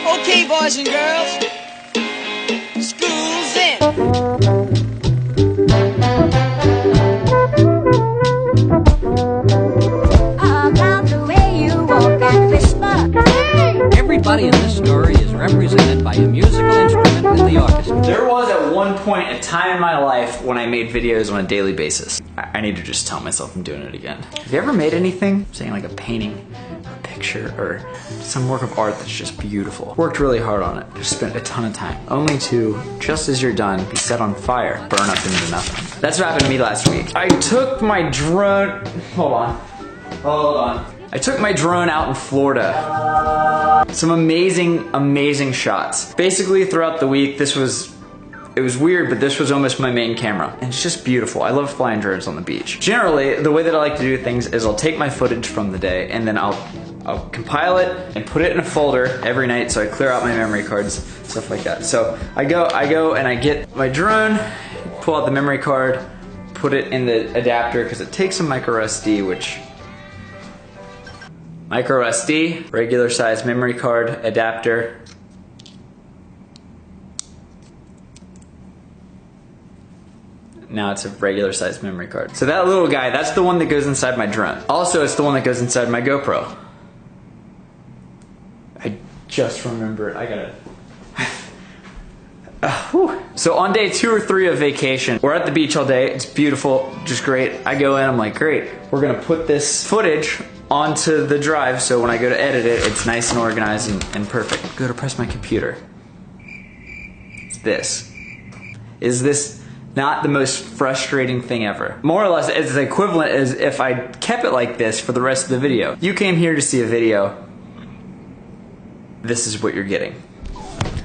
Okay, boys and girls, school's in. About the way you walk and whisper. Everybody in this story is represented by a musical instrument in the orchestra. There was at one point a time in my life when I made videos on a daily basis. I need to just tell myself I'm doing it again. Have you ever made anything? Saying like a painting, or a picture, or some work of art that's just beautiful. Worked really hard on it. Just spent a ton of time. Only to, just as you're done, be set on fire, burn up into nothing. That's what happened to me last week. I took my drone, hold on. I took my drone out in Florida. Some amazing, amazing shots. Basically throughout the week, it was weird, but this was almost my main camera. And it's just beautiful. I love flying drones on the beach. Generally, the way that I like to do things is I'll take my footage from the day and then I'll compile it and put it in a folder every night so I clear out my memory cards, stuff like that. So I go and I get my drone, pull out the memory card, put it in the adapter because it takes a micro SD, which micro SD, regular size memory card, adapter. Now it's a regular size memory card. So that little guy, that's the one that goes inside my drone. Also, it's the one that goes inside my GoPro. I just remembered, I gotta. So on day 2 or 3 of vacation, we're at the beach all day, it's beautiful, just great. I go in, I'm like, great, we're gonna put this footage onto the drive so when I go to edit it, it's nice and organized and perfect. Go to press my computer. It's this. Is this not the most frustrating thing ever? More or less, it's the equivalent as if I kept it like this for the rest of the video. You came here to see a video, this is what you're getting.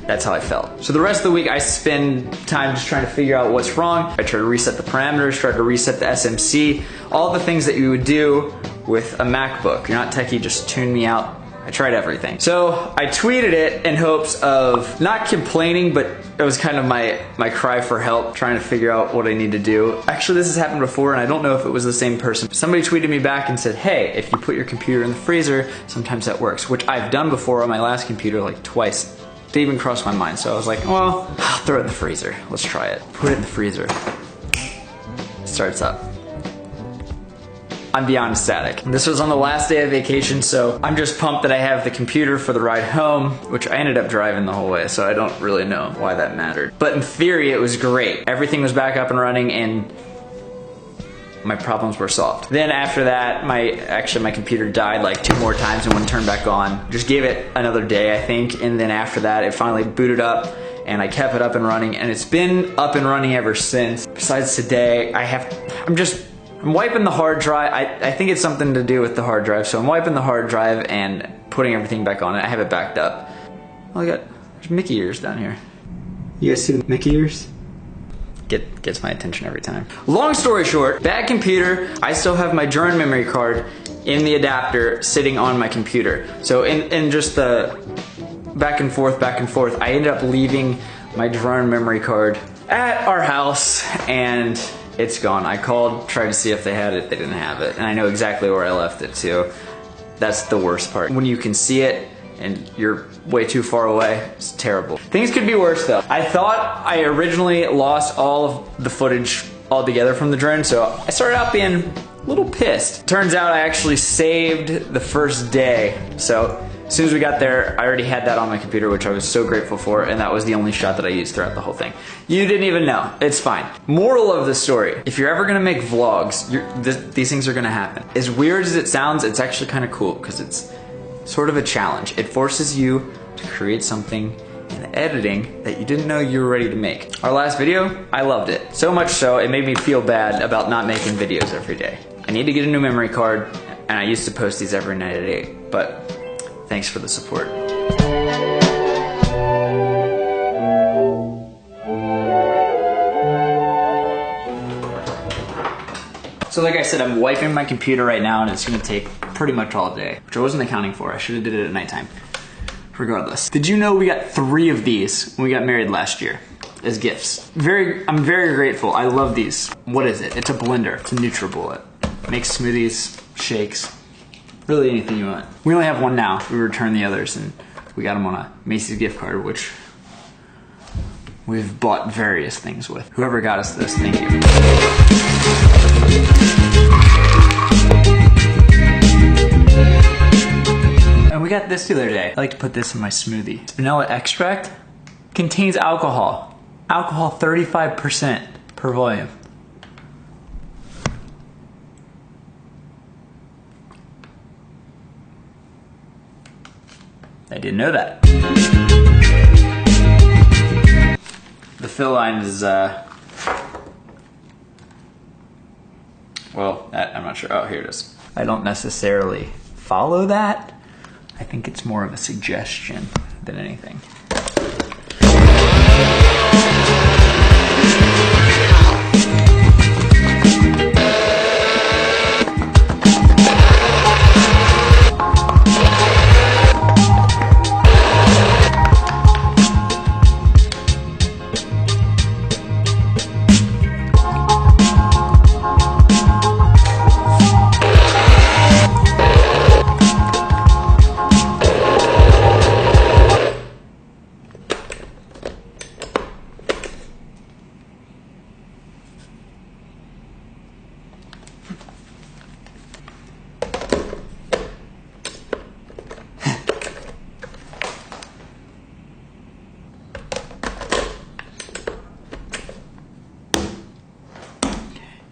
That's how I felt. So the rest of the week I spend time just trying to figure out what's wrong. I try to reset the parameters, try to reset the SMC, all the things that you would do with a MacBook. You're not techie, just tune me out. I tried everything. So I tweeted it in hopes of not complaining, but it was kind of my cry for help, trying to figure out what I need to do. Actually, this has happened before and I don't know if it was the same person. Somebody tweeted me back and said, hey, if you put your computer in the freezer, sometimes that works, which I've done before on my last computer like twice. It even crossed my mind, so I was like, well, I'll throw it in the freezer. Let's try it. Put it in the freezer. It starts up. I'm beyond ecstatic. This was on the last day of vacation, so I'm just pumped that I have the computer for the ride home, which I ended up driving the whole way, so I don't really know why that mattered. But in theory, it was great. Everything was back up and running and my problems were solved. Then after that, my computer died like 2 more times and wouldn't turn back on. Just gave it another day, I think, and then after that, it finally booted up and I kept it up and running, and it's been up and running ever since. Besides today, I'm wiping the hard drive. I think it's something to do with the hard drive, so I'm wiping the hard drive and putting everything back on it. I have it backed up. Oh, there's Mickey ears down here. You guys see the Mickey ears? Gets my attention every time. Long story short, bad computer. I still have my drone memory card in the adapter sitting on my computer. So in just the back and forth, I ended up leaving my drone memory card at our house and it's gone. I called, tried to see if they had it, they didn't have it. And I know exactly where I left it too. That's the worst part. When you can see it and you're way too far away, it's terrible. Things could be worse though. I thought I originally lost all of the footage altogether from the drone, so I started out being a little pissed. Turns out I actually saved the first day. So as soon as we got there, I already had that on my computer, which I was so grateful for, and that was the only shot that I used throughout the whole thing. You didn't even know. It's fine. Moral of the story, if you're ever gonna make vlogs, these things are gonna happen. As weird as it sounds, it's actually kind of cool because it's sort of a challenge. It forces you to create something in editing that you didn't know you were ready to make. Our last video, I loved it. So much so, it made me feel bad about not making videos every day. I need to get a new memory card, and I used to post these every night at 8, but thanks for the support. So like I said, I'm wiping my computer right now and it's gonna take pretty much all day, which I wasn't accounting for. I should have did it at nighttime. Regardless. Did you know we got 3 of these when we got married last year as gifts? I'm very grateful. I love these. What is it? It's a blender. It's a NutriBullet. Makes smoothies, shakes, really anything you want. We only have one now. We returned the others and We got them on a Macy's gift card, which we've bought various things with. Whoever got us this, thank you. And we got this the other day. I like to put this in my smoothie. It's vanilla extract. Contains alcohol. Alcohol 35% per volume. I didn't know that. The fill line is, well, I'm not sure. Oh, here it is. I don't necessarily follow that. I think it's more of a suggestion than anything.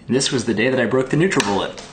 This was the day that I broke the NutriBullet.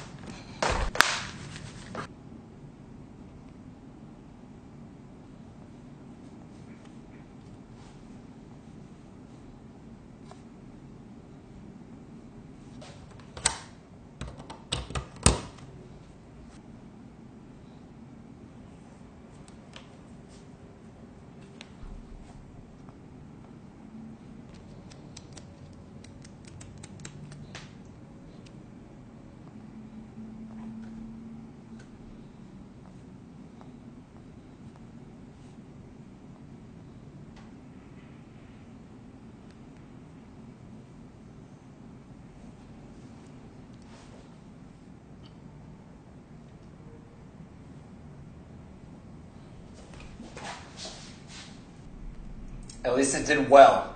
At least it did well.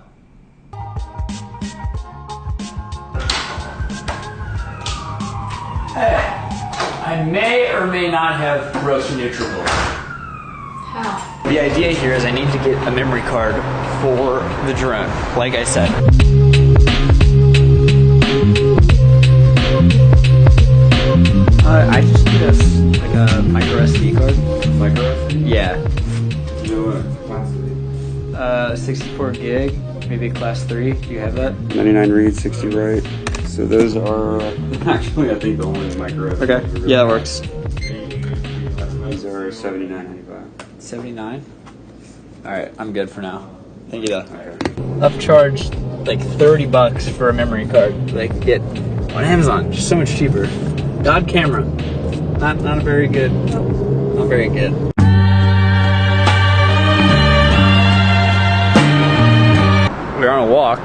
Hey, I may or may not have roasted NutriBullet. How? The idea here is I need to get a memory card for the drone, like I said. I just need a micro SD card. Micro SD? Yeah. You know what? Class 64 gig, maybe class 3. Do you have that? 99 read, 60 write. So those are actually, I think, the only micro SD. Okay. Yeah, that works. These are $79.95. 79? Alright, I'm good for now. Thank you though. Okay. I've charged like $30 for a memory card that I can get on Amazon. Just so much cheaper. God camera. Not very good. Not very good. We're on a walk.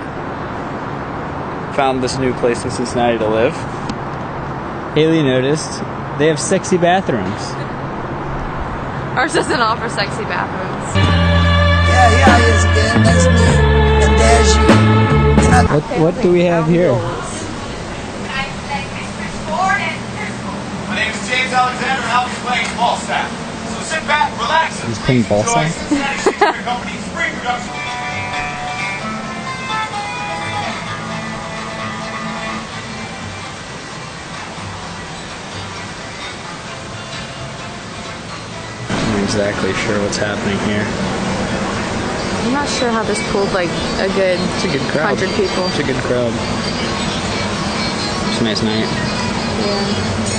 Found this new place in Cincinnati to live. Haley noticed they have sexy bathrooms. Ours doesn't offer sexy bathrooms. Yeah, it's good. That's me. And there's you. What do we have here? My name is James Alexander, and I'll be playing ball staff. So sit back, relax, and He's playing ball enjoy staff? Cincinnati Shakespeare Company's spring production. I'm not exactly sure what's happening here. I'm not sure how this pulled like a good, It's a good crowd. 100 people. It's a good crowd. It's a nice night. Yeah.